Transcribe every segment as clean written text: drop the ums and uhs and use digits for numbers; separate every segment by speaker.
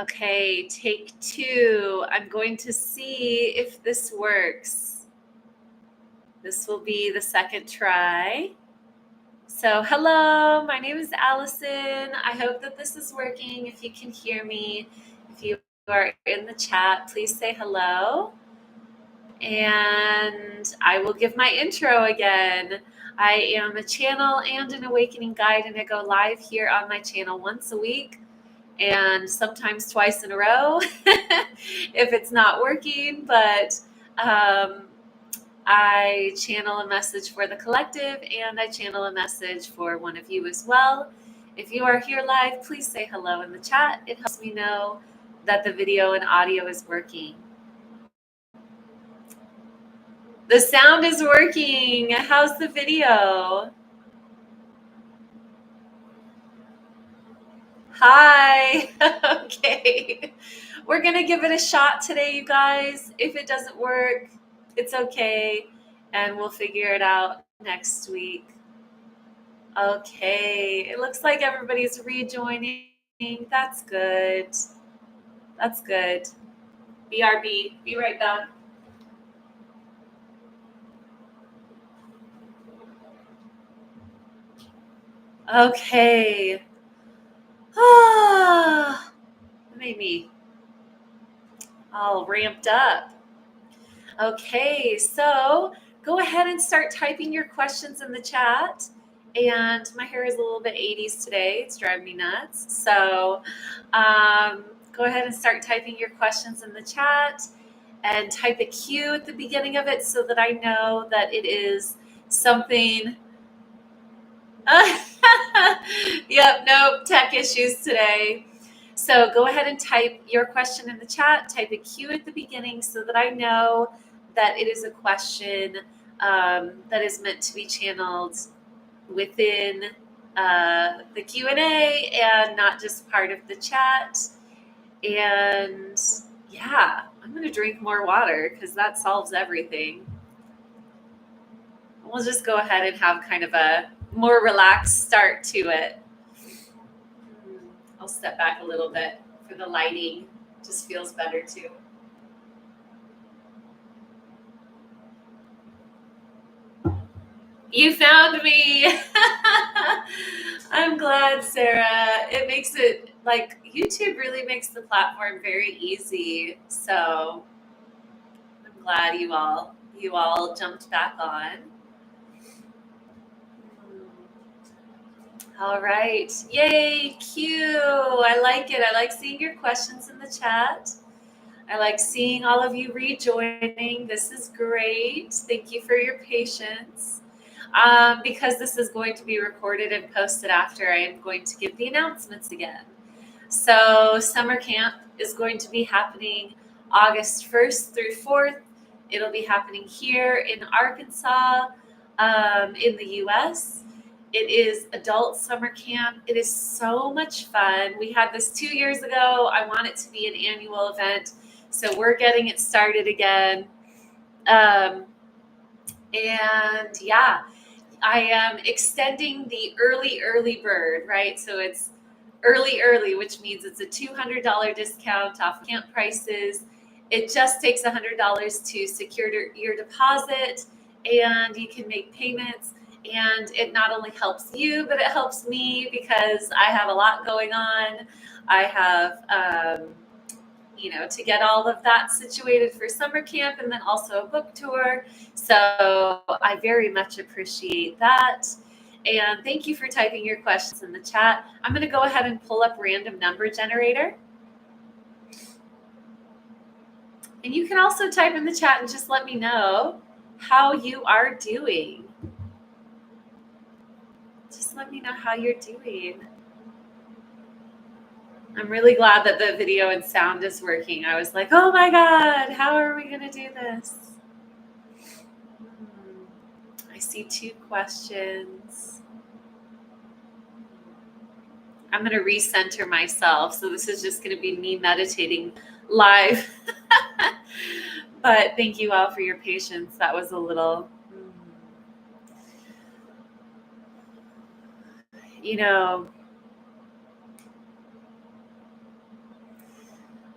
Speaker 1: Okay, take 2. I'm going to see if this works. This will be the second try. So, hello, my name is Allison. I hope that this is working. If you can hear me, if you are in the chat, please say hello. And I will give my intro again. I am a channel and an awakening guide, and I go live here on my channel once a week and sometimes twice in a row if it's not working. But I channel a message for the collective, and I channel a message for one of you as well. If you are here live, please say hello in the chat. It helps me know that the video and audio is working. The sound is working. How's the video? Hi. Okay. We're going to give it a shot today, you guys. If it doesn't work, it's okay. And we'll figure it out next week. Okay. It looks like everybody's rejoining. That's good. That's good. BRB. Be right back. Okay. Made me all ramped up. Okay, so go ahead and start typing your questions in the chat. And my hair is a little bit 80s today. It's driving me nuts. So go ahead and start typing your questions in the chat and type a Q at the beginning of it so that I know that it is something. Yep, nope, tech issues today. So go ahead and type your question in the chat, type a Q at the beginning so that I know that it is a question that is meant to be channeled within the Q&A and not just part of the chat. And yeah, I'm going to drink more water because that solves everything. We'll just go ahead and have kind of a more relaxed start to it. I'll step back a little bit for the lighting. Just feels better too. You found me. I'm glad, Sarah. It makes it like YouTube really makes the platform very easy. So I'm glad you all jumped back on. All right. Yay, Q. I like it. I like seeing your questions in the chat. I like seeing all of you rejoining. This is great. Thank you for your patience. Because this is going to be recorded and posted after, I am going to give the announcements again. So summer camp is going to be happening August 1st through 4th. It'll be happening here in Arkansas, in the U.S. It is adult summer camp. It is so much fun. We had this 2 years ago. I want it to be an annual event. So we're getting it started again. And yeah, I am extending the early bird, right? So it's early, which means it's a $200 discount off camp prices. It just takes $100 to secure your deposit, and you can make payments. And it not only helps you, but it helps me because I have a lot going on. I have, to get all of that situated for summer camp and then also a book tour. So I very much appreciate that. And thank you for typing your questions in the chat. I'm going to go ahead and pull up random number generator. And you can also type in the chat and just let me know how you are doing. Just let me know how you're doing. I'm really glad that the video and sound is working. I was like, oh my God, how are we going to do this? I see 2 questions. I'm going to recenter myself. So this is just going to be me meditating live. But thank you all for your patience. That was a little,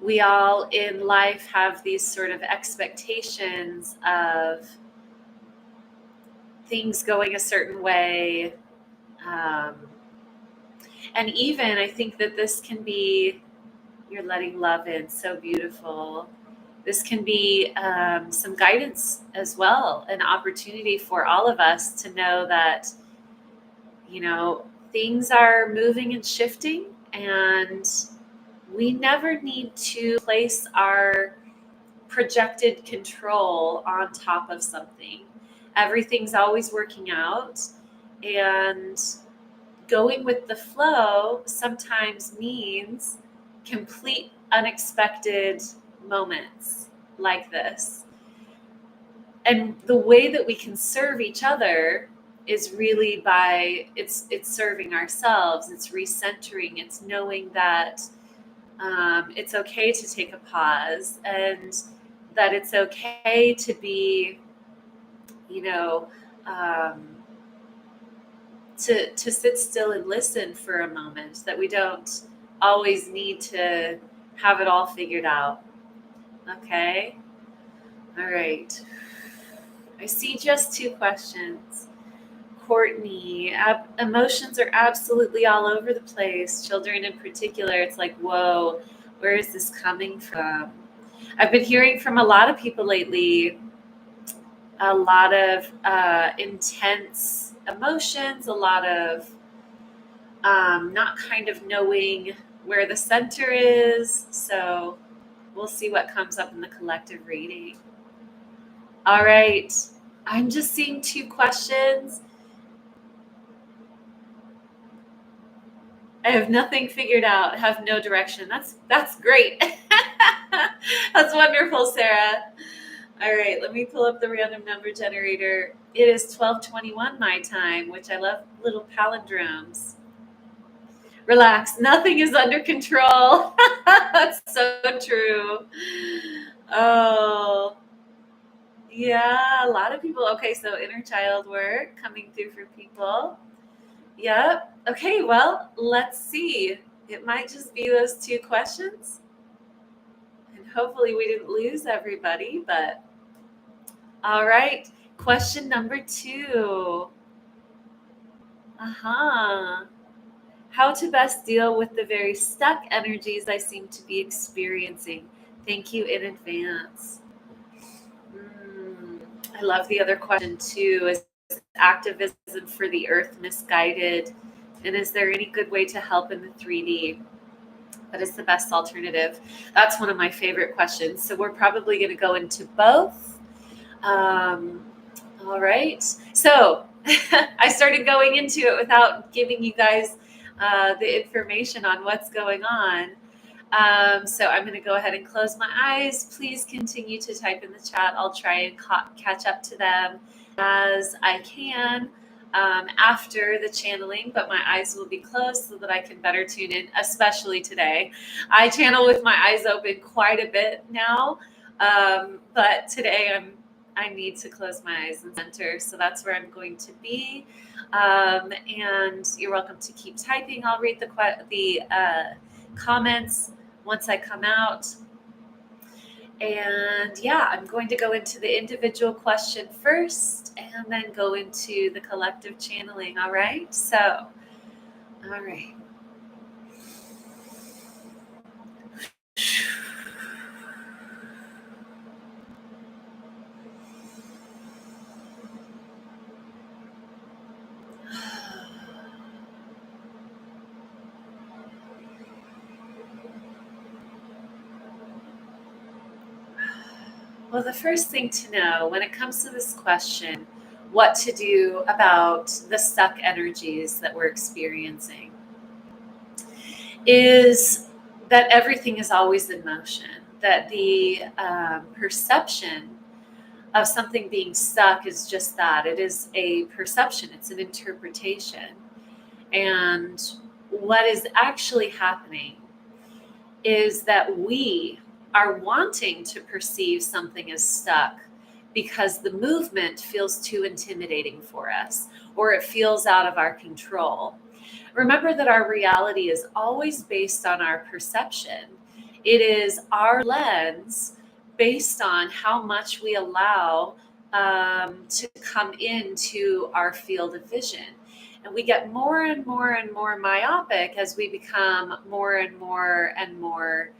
Speaker 1: we all in life have these sort of expectations of things going a certain way. Um, and even I think that this can be, you're letting love in, so beautiful. This can be some guidance as well, an opportunity for all of us to know that, things are moving and shifting, and we never need to place our projected control on top of something. Everything's always working out, and going with the flow sometimes means complete unexpected moments like this. And the way that we can serve each other is really by it's serving ourselves, it's recentering, it's knowing that it's okay to take a pause, and that it's okay to be, you know, um, to sit still and listen for a moment, that we don't always need to have it all figured out. Okay? All right. I see just 2 questions. Courtney, emotions are absolutely all over the place. Children in particular, it's like, whoa, where is this coming from? I've been hearing from a lot of people lately, a lot of intense emotions, a lot of not kind of knowing where the center is. So we'll see what comes up in the collective reading. All right. I'm just seeing 2 questions. I have nothing figured out, have no direction. That's great. That's wonderful, Sarah. All right, let me pull up the random number generator. It is 12:21 my time, which I love little palindromes. Relax, nothing is under control. That's so true. Oh, yeah, a lot of people. Okay, so inner child work coming through for people. Yep. Okay, well, let's see. It might just be those 2 questions. And hopefully we didn't lose everybody, but all right. Question number 2. Uh-huh. How to best deal with the very stuck energies I seem to be experiencing. Thank you in advance. I love the other question too. Is activism for the earth misguided? And is there any good way to help in the 3D? What is the best alternative? That's one of my favorite questions. So we're probably going to go into both. All right. So I started going into it without giving you guys the information on what's going on. So I'm going to go ahead and close my eyes. Please continue to type in the chat. I'll try and catch up to them as I can after the channeling, but my eyes will be closed so that I can better tune in, especially today. I channel with my eyes open quite a bit now, but today I need to close my eyes and center, so that's where I'm going to be. And you're welcome to keep typing. I'll read the comments once I come out. And yeah, I'm going to go into the individual question first and then go into the collective channeling. All right. So, all right. Well, the first thing to know when it comes to this question, what to do about the stuck energies that we're experiencing, is that everything is always in motion, that the perception of something being stuck is just that. It is a perception, it's an interpretation. And what is actually happening is that we are wanting to perceive something as stuck because the movement feels too intimidating for us, or it feels out of our control. Remember that our reality is always based on our perception. It is our lens based on how much we allow to come into our field of vision. And we get more and more and more myopic as we become more and more and more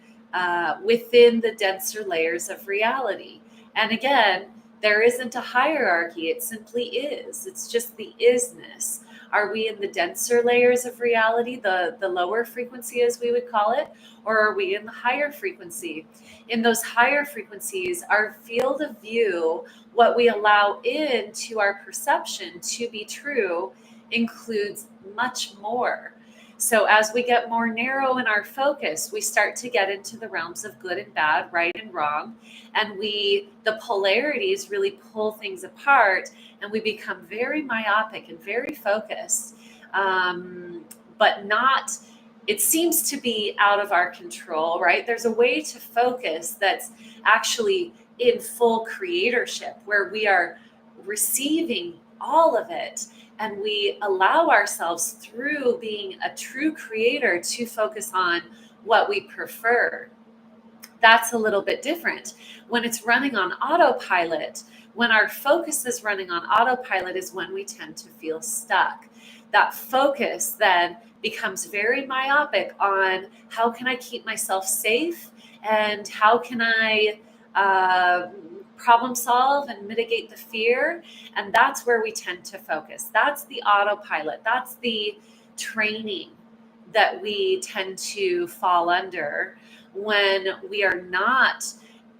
Speaker 1: within the denser layers of reality. And again, there isn't a hierarchy, it simply is. It's just the isness. Are we in the denser layers of reality, the lower frequency as we would call it, or are we in the higher frequency? In those higher frequencies, our field of view, what we allow into our perception to be true, includes much more. So as we get more narrow in our focus, we start to get into the realms of good and bad, right and wrong. And the polarities really pull things apart, and we become very myopic and very focused, but not, it seems to be out of our control, right? There's a way to focus that's actually in full creatorship, where we are receiving all of it. And we allow ourselves, through being a true creator, to focus on what we prefer. That's a little bit different. When it's running on autopilot, when our focus is running on autopilot, is when we tend to feel stuck. That focus then becomes very myopic on how can I keep myself safe, and how can I problem solve and mitigate the fear. And that's where we tend to focus. That's the autopilot. That's the training that we tend to fall under when we are not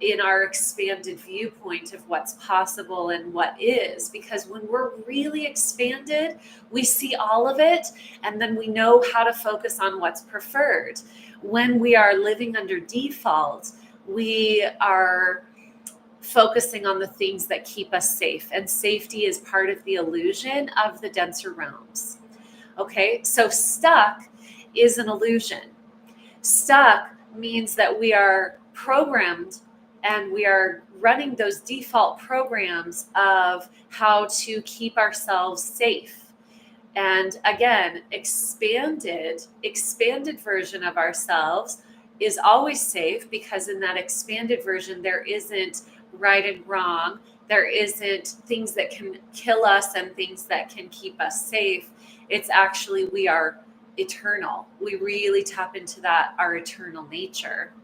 Speaker 1: in our expanded viewpoint of what's possible and what is. Because when we're really expanded, we see all of it, and then we know how to focus on what's preferred. When we are living under default, we are focusing on the things that keep us safe, and safety is part of the illusion of the denser realms. Okay, so stuck is an illusion. Stuck means that we are programmed, and we are running those default programs of how to keep ourselves safe. And again, expanded version of ourselves is always safe, because in that expanded version, there isn't right and wrong. There isn't things that can kill us and things that can keep us safe. It's actually, we are eternal. We really tap into that, our eternal nature.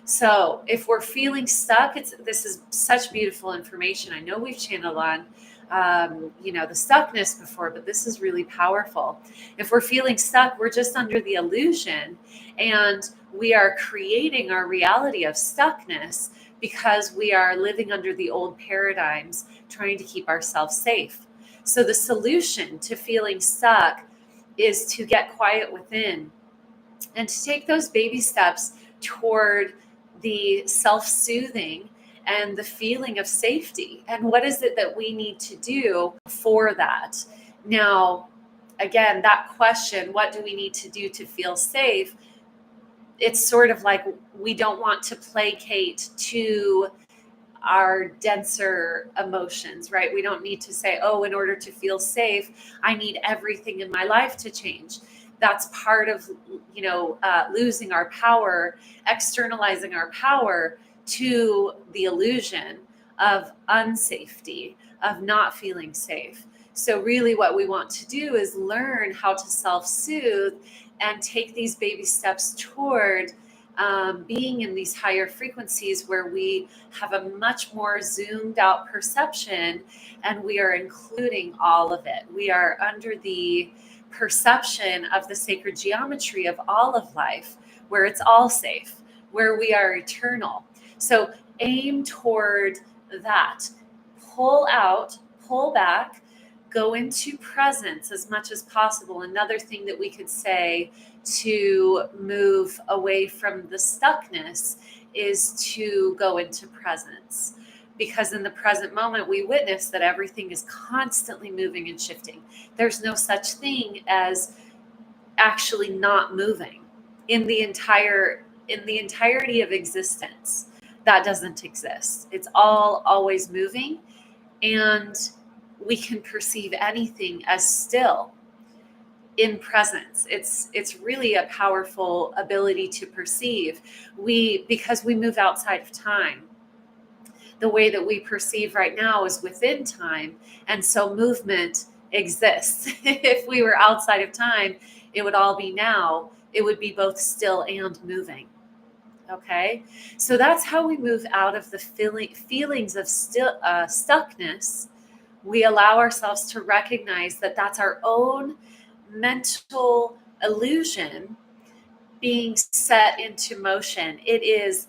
Speaker 1: So if we're feeling stuck, this is such beautiful information. I know we've channeled on the stuckness before, but this is really powerful. If we're feeling stuck, we're just under the illusion, and we are creating our reality of stuckness because we are living under the old paradigms, trying to keep ourselves safe. So the solution to feeling stuck is to get quiet within, and to take those baby steps toward the self-soothing and the feeling of safety. And what is it that we need to do for that? Now, again, that question, what do we need to do to feel safe? It's sort of like, we don't want to placate to our denser emotions, right? We don't need to say, oh, in order to feel safe, I need everything in my life to change. That's part of, losing our power, externalizing our power to the illusion of unsafety, of not feeling safe. So really what we want to do is learn how to self-soothe and take these baby steps toward being in these higher frequencies, where we have a much more zoomed out perception, and we are including all of it. We are under the perception of the sacred geometry of all of life, where it's all safe, where we are eternal. So aim toward that. Pull out, pull back, go into presence as much as possible. Another thing that we could say to move away from the stuckness is to go into presence. Because in the present moment, we witness that everything is constantly moving and shifting. There's no such thing as actually not moving in the entirety of existence. That doesn't exist. It's all always moving, and we can perceive anything as still. in presence. It's really a powerful ability to perceive. Because we move outside of time, the way that we perceive right now is within time, and so movement exists. If we were outside of time, it would all be now. It would be both still and moving. Okay, so that's how we move out of the feelings of stuckness. We allow ourselves to recognize that that's our own mental illusion being set into motion. It is,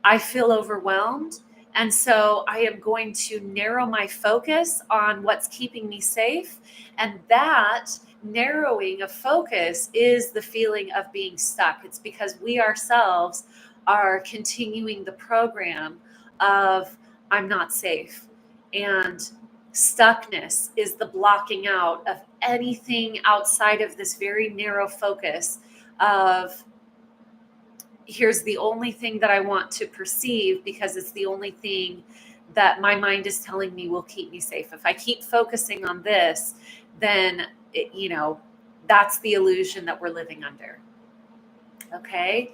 Speaker 1: I feel overwhelmed. And so I am going to narrow my focus on what's keeping me safe. And that narrowing of focus is the feeling of being stuck. It's because we ourselves are continuing the program of I'm not safe. And stuckness is the blocking out of anything outside of this very narrow focus of here's the only thing that I want to perceive because it's the only thing that my mind is telling me will keep me safe. If I keep focusing on this, then, that's the illusion that we're living under. Okay.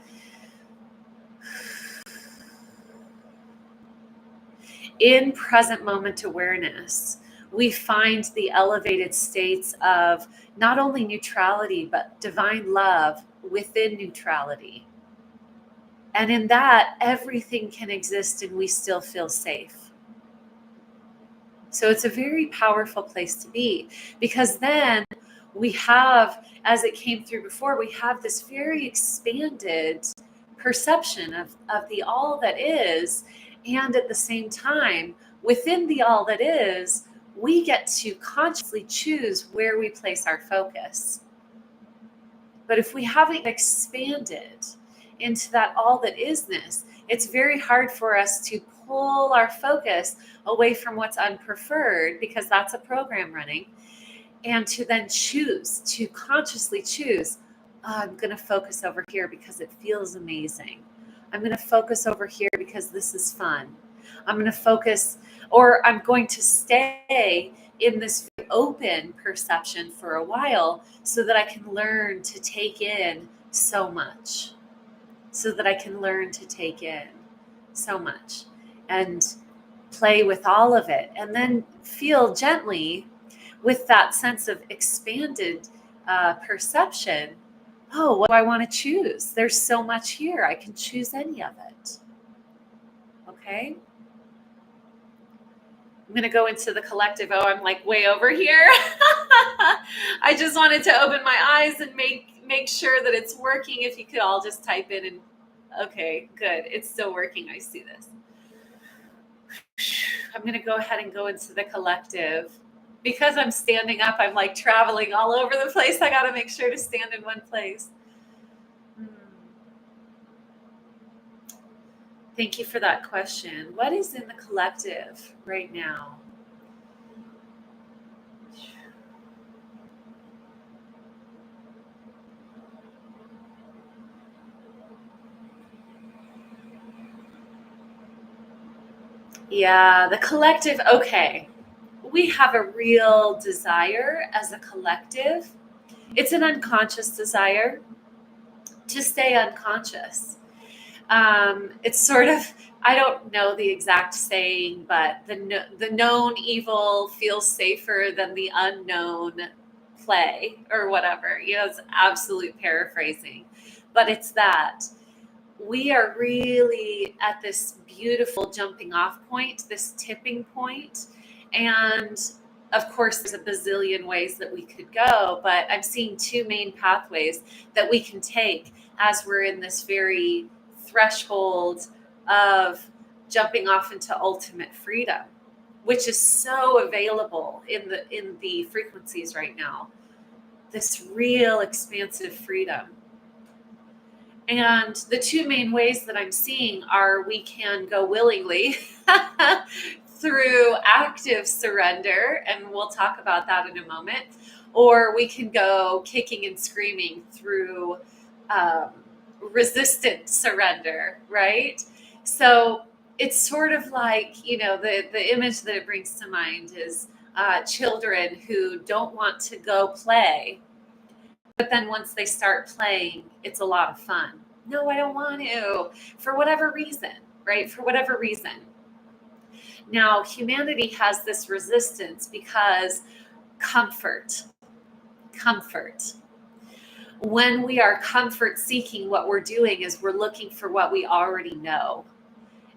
Speaker 1: In present moment awareness, we find the elevated states of not only neutrality, but divine love within neutrality. And in that, everything can exist and we still feel safe. So it's a very powerful place to be, because then we have, as it came through before, we have this very expanded perception of the all that is. And at the same time, within the all that is, we get to consciously choose where we place our focus. But if we haven't expanded into that all that isness, it's very hard for us to pull our focus away from what's unpreferred, because that's a program running, and to then to consciously choose, I'm going to focus over here because it feels amazing. I'm going to focus over here because this is fun. I'm going to focus, or I'm going to stay in this open perception for a while so that I can learn to take in so much. And play with all of it, and then feel gently with that sense of expanded perception. Oh, what do I want to choose? There's so much here. I can choose any of it. Okay. I'm going to go into the collective. Oh, I'm like way over here. I just wanted to open my eyes and make sure that it's working. If you could all just type in and okay, good. It's still working. I see this. I'm going to go ahead and go into the collective. Because I'm standing up, I'm like traveling all over the place. I got to make sure to stand in one place. Thank you for that question. What is in the collective right now? Yeah, the collective. Okay. We have a real desire as a collective. It's an unconscious desire to stay unconscious. It's sort of, I don't know the exact saying, but the known evil feels safer than the unknown play or whatever. It's absolute paraphrasing, but it's that we are really at this beautiful jumping off point, this tipping point. And of course, there's a bazillion ways that we could go, but I'm seeing two main pathways that we can take as we're in this very threshold of jumping off into ultimate freedom, which is so available in the frequencies right now. This real expansive freedom. And the two main ways that I'm seeing are we can go willingly through active surrender, and we'll talk about that in a moment, or we can go kicking and screaming through resistant surrender, right? So it's sort of like, the image that it brings to mind is children who don't want to go play But then once they start playing, it's a lot of fun. No, I don't want to, for whatever reason, right? For whatever reason. Now, humanity has this resistance because comfort. When we are comfort seeking, what we're doing is we're looking for what we already know.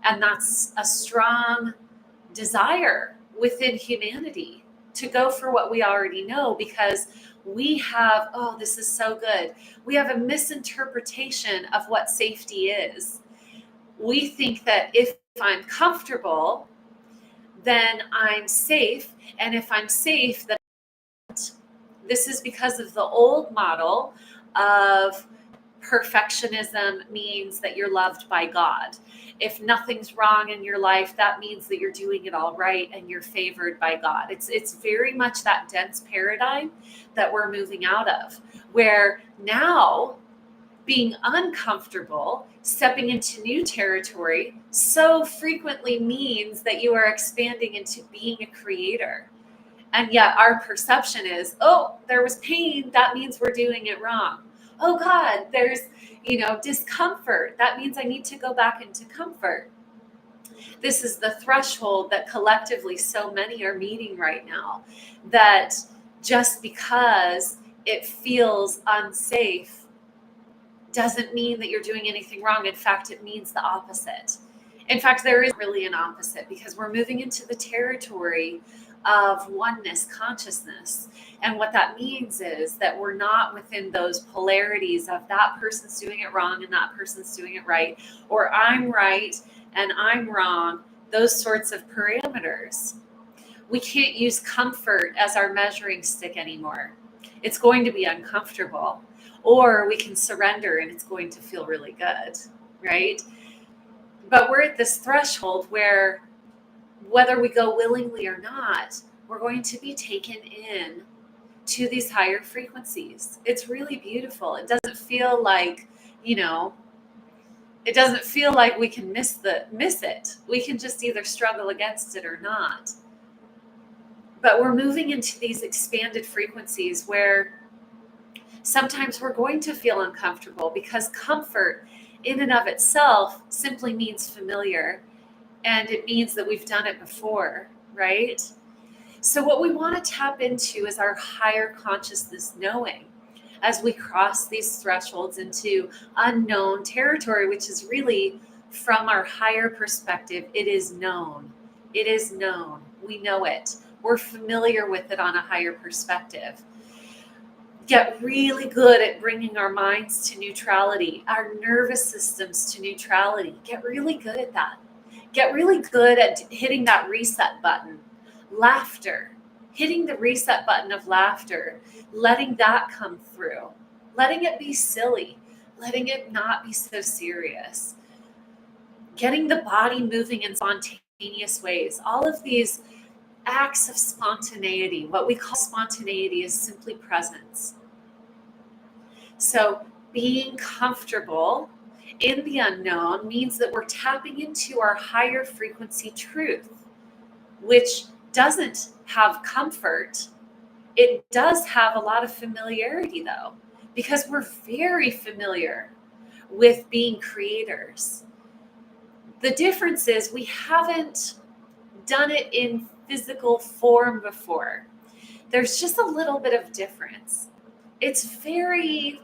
Speaker 1: And that's a strong desire within humanity to go for what we already know, because we have, oh, this is so good. We have a misinterpretation of what safety is. We think that if I'm comfortable, then I'm safe. And if I'm safe, then this is because of the old model of perfectionism means that you're loved by God. If nothing's wrong in your life, that means that you're doing it all right and you're favored by God. It's very much that dense paradigm that we're moving out of, where now being uncomfortable, stepping into new territory, so frequently means that you are expanding into being a creator. And yet our perception is, oh, there was pain. That means we're doing it wrong. Oh God, there's, discomfort. That means I need to go back into comfort. This is the threshold that collectively so many are meeting right now, that just because it feels unsafe doesn't mean that you're doing anything wrong. In fact, it means the opposite. In fact, there is really an opposite, because we're moving into the territory of oneness consciousness. And what that means is that we're not within those polarities of that person's doing it wrong and that person's doing it right, or I'm right and I'm wrong, those sorts of parameters. We can't use comfort as our measuring stick anymore. It's going to be uncomfortable, or we can surrender and it's going to feel really good, right? But we're at this threshold where whether we go willingly or not, we're going to be taken in to these higher frequencies. It's really beautiful. It doesn't feel like, it doesn't feel like we can miss it. We can just either struggle against it or not. But we're moving into these expanded frequencies where sometimes we're going to feel uncomfortable, because comfort in and of itself simply means familiar. And it means that we've done it before, right? So what we want to tap into is our higher consciousness knowing as we cross these thresholds into unknown territory, which is really, from our higher perspective, it is known. It is known. We know it. We're familiar with it on a higher perspective. Get really good at bringing our minds to neutrality, our nervous systems to neutrality. Get really good at that. Get really good at hitting that reset button. Laughter, hitting the reset button of laughter, letting that come through, letting it be silly, letting it not be so serious, getting the body moving in spontaneous ways. All of these acts of spontaneity, what we call spontaneity, is simply presence. So being comfortable in the unknown means that we're tapping into our higher frequency truth, which doesn't have comfort. It does have a lot of familiarity, though, because we're very familiar with being creators. The difference is we haven't done it in physical form before. There's just a little bit of difference. It's very,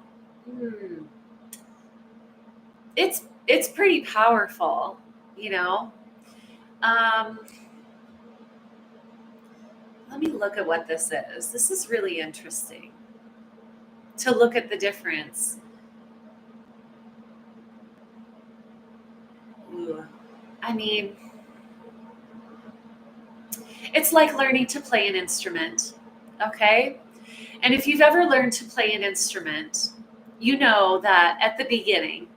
Speaker 1: it's pretty powerful, Let me look at what this is. This is really interesting to look at the difference. It's like learning to play an instrument, okay? And if you've ever learned to play an instrument, you know that at the beginning,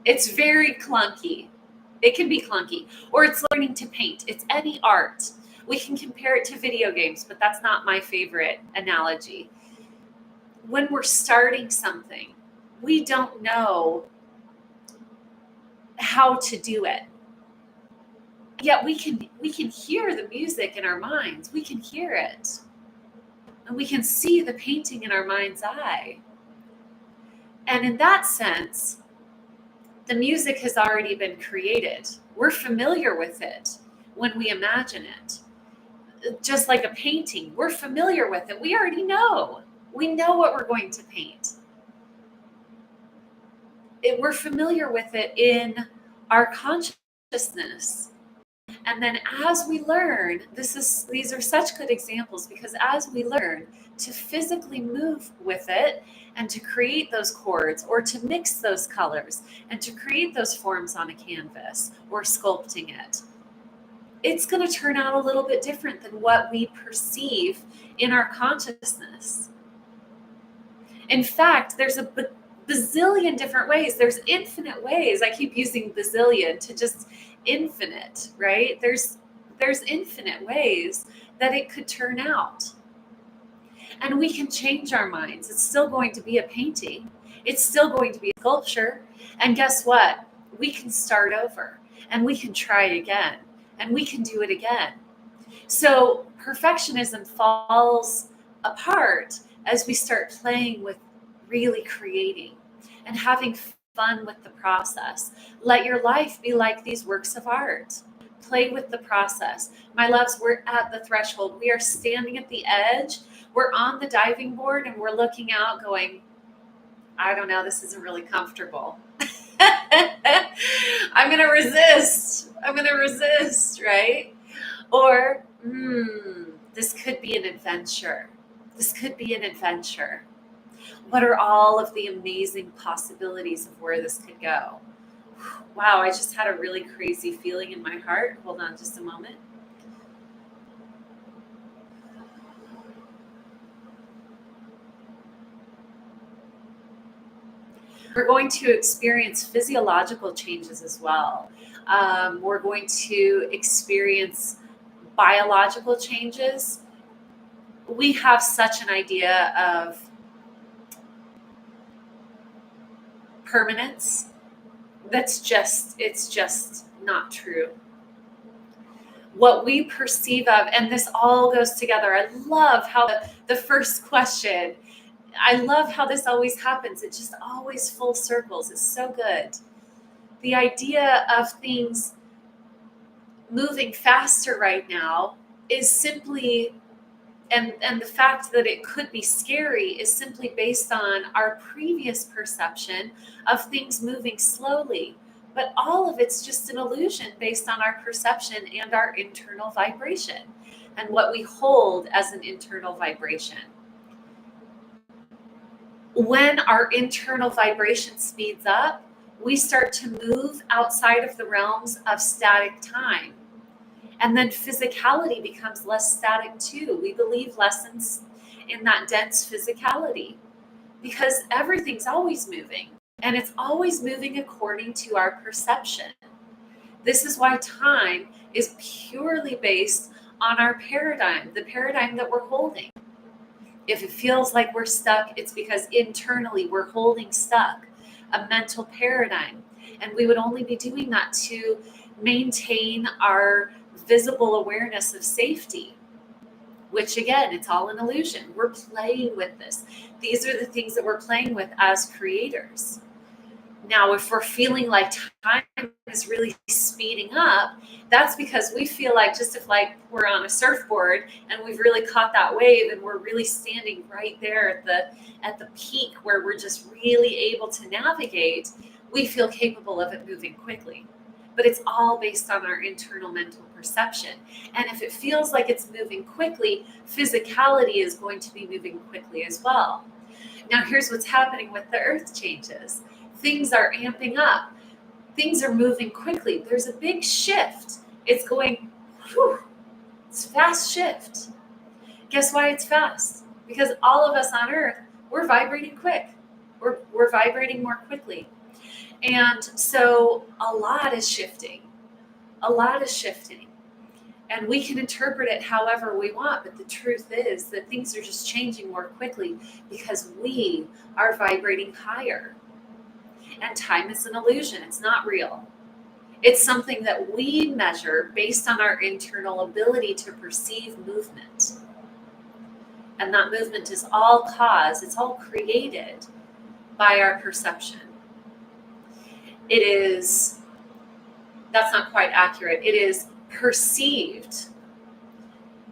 Speaker 1: it's very clunky. It can be clunky. Or it's learning to paint. It's any art. We can compare it to video games, but that's not my favorite analogy. When we're starting something, we don't know how to do it. Yet we can hear the music in our minds. We can hear it. And we can see the painting in our mind's eye. And in that sense, the music has already been created. We're familiar with it when we imagine it. Just like a painting, we're familiar with it. We already know. We know what we're going to paint. We're familiar with it in our consciousness. And then as we learn, these are such good examples, because as we learn to physically move with it and to create those chords or to mix those colors and to create those forms on a canvas or sculpting it, it's going to turn out a little bit different than what we perceive in our consciousness. In fact, there's a bazillion different ways. There's infinite ways. I keep using bazillion to just infinite, right? There's infinite ways that it could turn out. And we can change our minds. It's still going to be a painting. It's still going to be a sculpture. And guess what? We can start over and we can try it again and we can do it again. So perfectionism falls apart as we start playing with really creating and having fun with the process. Let your life be like these works of art. Play with the process. My loves, we're at the threshold. We are standing at the edge. We're on the diving board and we're looking out going, I don't know, this isn't really comfortable. I'm going to resist. Right? Or, this could be an adventure. What are all of the amazing possibilities of where this could go? Wow, I just had a really crazy feeling in my heart. Hold on just a moment. We're going to experience physiological changes as well. We're going to experience biological changes. We have such an idea of permanence it's just not true. What we perceive of, and this all goes together. I love how the first question, I love how this always happens. It just always full circles. It's so good. The idea of things moving faster right now is simply, and the fact that it could be scary is simply based on our previous perception of things moving slowly. But all of it's just an illusion based on our perception and our internal vibration and what we hold as an internal vibration. When our internal vibration speeds up, we start to move outside of the realms of static time. And then physicality becomes less static too. We believe lessons in that dense physicality because everything's always moving and it's always moving according to our perception. This is why time is purely based on our paradigm, the paradigm that we're holding. If it feels like we're stuck, it's because internally we're holding stuck a mental paradigm. And we would only be doing that to maintain our visible awareness of safety, which again, it's all an illusion. We're playing with this. These are the things that we're playing with as creators. Now, if we're feeling like time is really speeding up, that's because we feel like just if like we're on a surfboard and we've really caught that wave and we're really standing right there at the peak where we're just really able to navigate, we feel capable of it moving quickly. But it's all based on our internal mental perception. And if it feels like it's moving quickly, physicality is going to be moving quickly as well. Now, here's what's happening with the earth changes. Things are amping up. Things are moving quickly. There's a big shift. It's going, it's a fast shift. Guess why it's fast? Because all of us on earth, we're vibrating quick. We're vibrating more quickly. And so a lot is shifting. And we can interpret it however we want, but the truth is that things are just changing more quickly because we are vibrating higher. And time is an illusion. It's not real. It's something that we measure based on our internal ability to perceive movement. And that movement is all caused, it's all created by our perception. That's not quite accurate. It is perceived,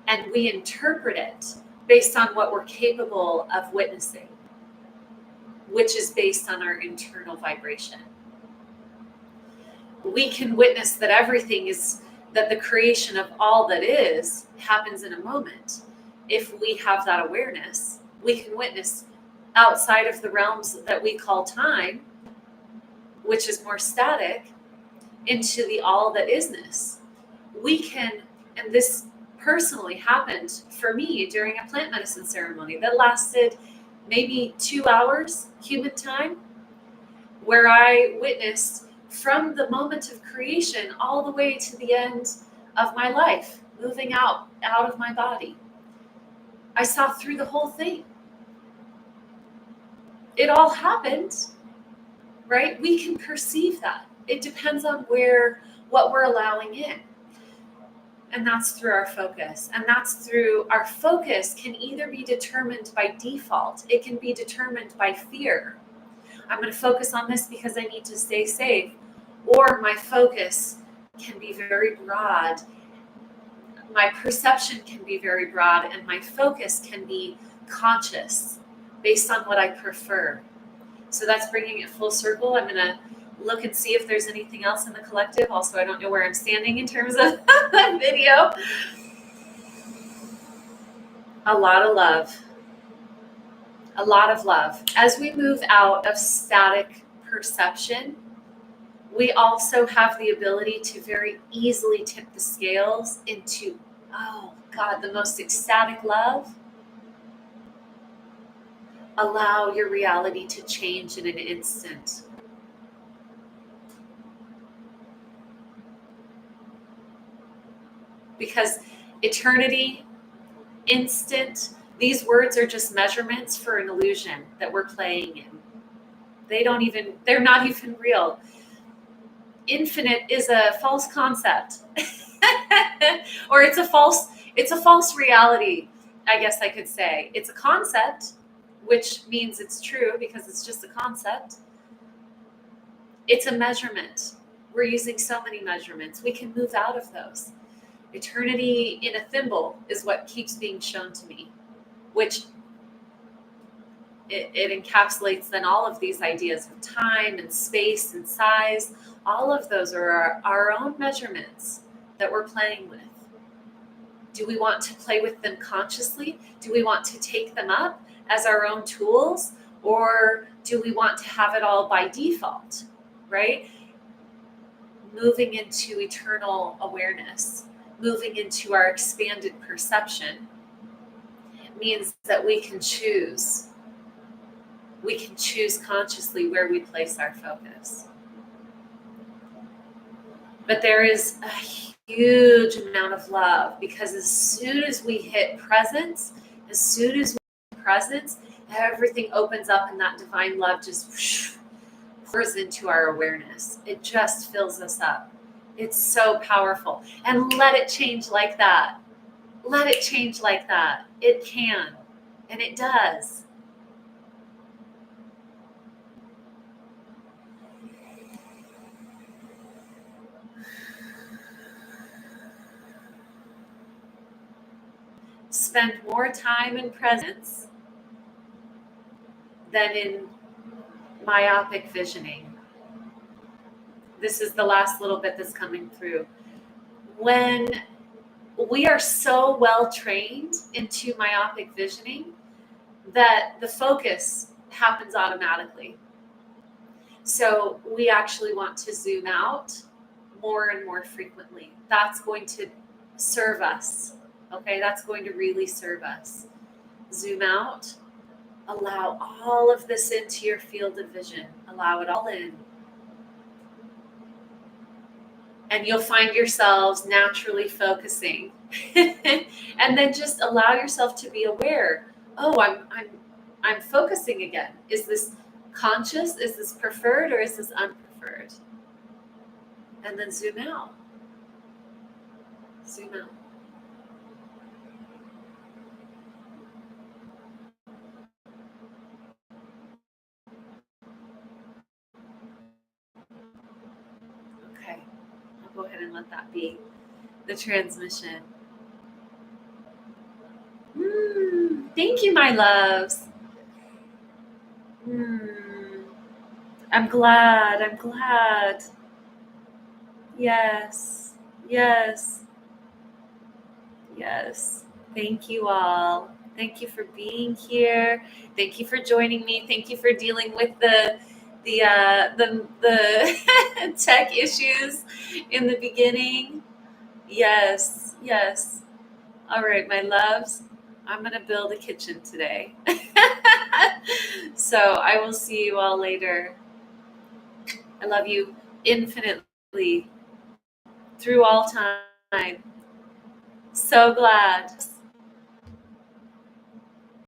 Speaker 1: and we interpret it based on what we're capable of witnessing, which is based on our internal vibration. We can witness that that the creation of all that is happens in a moment. If we have that awareness, we can witness outside of the realms that we call time, which is more static, into the all that isness. And this personally happened for me during a plant medicine ceremony that lasted maybe 2 hours human time, where I witnessed from the moment of creation all the way to the end of my life, moving out of my body. I saw through the whole thing. It all happened, right? We can perceive that. It depends on what we're allowing in. And that's through our focus. And our focus can either be determined by default. It can be determined by fear. I'm going to focus on this because I need to stay safe. Or my focus can be very broad. My perception can be very broad, and my focus can be conscious based on what I prefer. So that's bringing it full circle. I'm going to look and see if there's anything else in the collective. Also, I don't know where I'm standing in terms of the video. A lot of love. A lot of love. As we move out of static perception, we also have the ability to very easily tip the scales into, oh God, the most ecstatic love. Allow your reality to change in an instant. Because eternity, instant, these words are just measurements for an illusion that we're playing in. They're not even real. Infinite is a false concept. Or it's a false reality, I guess I could say. It's a concept, which means it's true because it's just a concept. It's a measurement. We're using so many measurements. We can move out of those. Eternity in a thimble is what keeps being shown to me, which it encapsulates then all of these ideas of time and space and size. All of those are our own measurements that we're playing with. Do we want to play with them consciously? Do we want to take them up as our own tools? Or do we want to have it all by default, right? Moving into eternal awareness, moving into our expanded perception means that we can choose. We can choose consciously where we place our focus. But there is a huge amount of love, because as soon as we hit presence, everything opens up and that divine love just pours into our awareness. It just fills us up. It's so powerful. And let it change like that. Let it change like that. It can. And it does. Spend more time in presence than in myopic visioning. This is the last little bit that's coming through. When we are so well trained into myopic visioning that the focus happens automatically. So we actually want to zoom out more and more frequently. That's going to serve us. Okay, that's going to really serve us. Zoom out. Allow all of this into your field of vision. Allow it all in. And you'll find yourselves naturally focusing. And then just allow yourself to be aware. Oh, I'm focusing again. Is this conscious? Is this preferred, or is this unpreferred? And then zoom out. Zoom out. go ahead and let that be the transmission. Thank you, my loves. I'm glad. I'm glad. Yes. Yes. Yes. Thank you all. Thank you for being here. Thank you for joining me. Thank you for dealing with the tech issues in the beginning. Yes. Yes. All right, my loves. I'm going to build a kitchen today. So I will see you all later. I love you infinitely through all time. So glad.